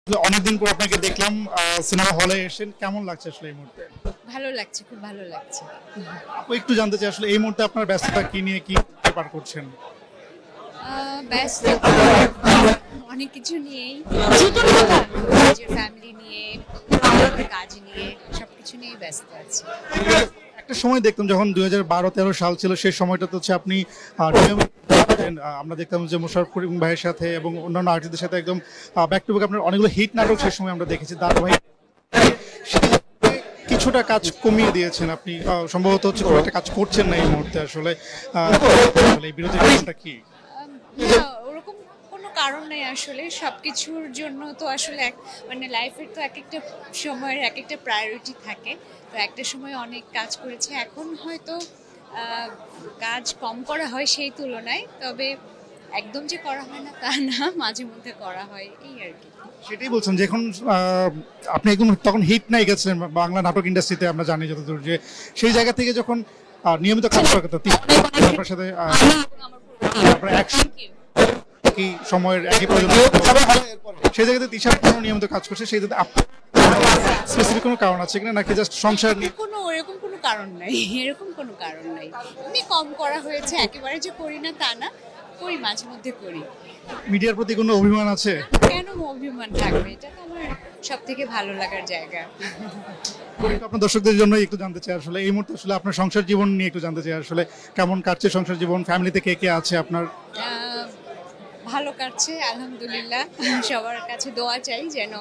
অনেকদিন পর আপনাকে দেখলাম সিনেমা হলে এসেছেন, কেমন লাগছে আসলে এই মুহূর্তে? ভালো লাগছে, খুব ভালো লাগছে। আপু একটু জানতে চাই আসলে এই মুহূর্তে আপনার ব্যস্ততা কি নিয়ে কি পার করছেন? ব্যস্ত অনেক কিছু নিয়েই, নিজের ফ্যামিলি নিয়ে, কাজ নিয়ে, সবকিছু নিয়েই ব্যস্ত আছি। একটা সময় দেখতাম যখন 2012-13 সাল ছিল, সেই সময়টাতে হচ্ছে আপনি নিয়মিত আমরা দেখতাম যে মোশাররফ করিম ভাইয়ের সাথে এবং অন্যান্য আর্টিস্টদের সাথে একদম ব্যাক টু ব্যাক আপনার অনেকগুলো হিট নাটক সেই সময় আমরা দেখেছি ধারাবাহিক। সেই কিছুটা কাজ কমিয়ে দিয়েছেন আপনি, সম্ভবত হচ্ছে খুব একটা কাজ করছেন না এই মুহূর্তে আসলে। আসলে এই বিরতির কারণটা কি? না, ওরকম কোনো কারণ নেই আসলে। সবকিছুর জন্য তো আসলে মানে লাইফের তো এক একটা সময়ের এক একটা প্রায়োরিটি থাকে। তো একটা সময় অনেক কাজ করেছে, এখন হয়তো কাজ কম করা হয় সেই তুলনায়। তবে একদম যে করা হয় না তা না, মাঝে মধ্যে করা হয়, এই আর কি। সেটাই বলছেন যে এখন আপনি একদম তখন হিট নাই গেছিলেন বাংলা নাটক ইন্ডাস্ট্রিতে, আমরা জানি যতদূর যে সেই জায়গা থেকে যখন নিয়মিত কাজ করা করতে আপনার সাথে আপনার একই সময়ের একই প্রয়োজন, সেই জায়গাতে তিশা কোনো নিয়মিত কাজ করছে, সেই জায়গাতে আপনার স্পেসিফিক কোনো কারণ আছে কিনা, নাকি জাস্ট সংসার নিয়ে? কোনো এরকম কোনো কারণ নাই, এরকম কোনো কারণ নাই। এমনি কম করা হয়েছে, একেবারে যে করি না তা না, করি, মাঝে মধ্যে করি। মিডিয়ার প্রতি কোনো অভিমান আছে? কেন অভিমান থাকবে? এটা তো আমার সব থেকে ভালো লাগার জায়গা। একটু আপনার দর্শকদের জন্য একটু জানতে চাই আসলে এই মুহূর্তে আসলে আপনার সংসার জীবন নিয়ে একটু জানতে চাই আসলে কেমন কাটছে সংসার জীবন, ফ্যামিলিতে কে কে আছে আপনার? ভালো কাটছে আলহামদুলিল্লাহ। সবার কাছে দোয়া চাই যেন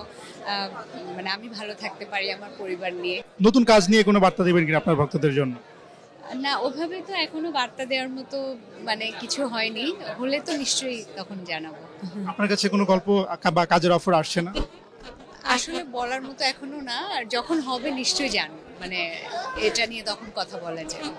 মানে আমি ভালো থাকতে পারি আমার পরিবার নিয়ে। নতুন কাজ নিয়ে কোনো বার্তা দেবেন কিনা আপনার ভক্তদের জন্য? না, ওভাবে তো এখনো বার্তা দেওয়ার মতো মানে কিছু হয়নি, হলে তো নিশ্চয়ই তখন জানাবো। আপনার কাছে কোনো গল্প বা কাজের অফার আসছে না? আসলে বলার মতো এখনো না, আর যখন হবে নিশ্চয়ই জানবো, মানে এটা নিয়ে তখন কথা বলা যাবে।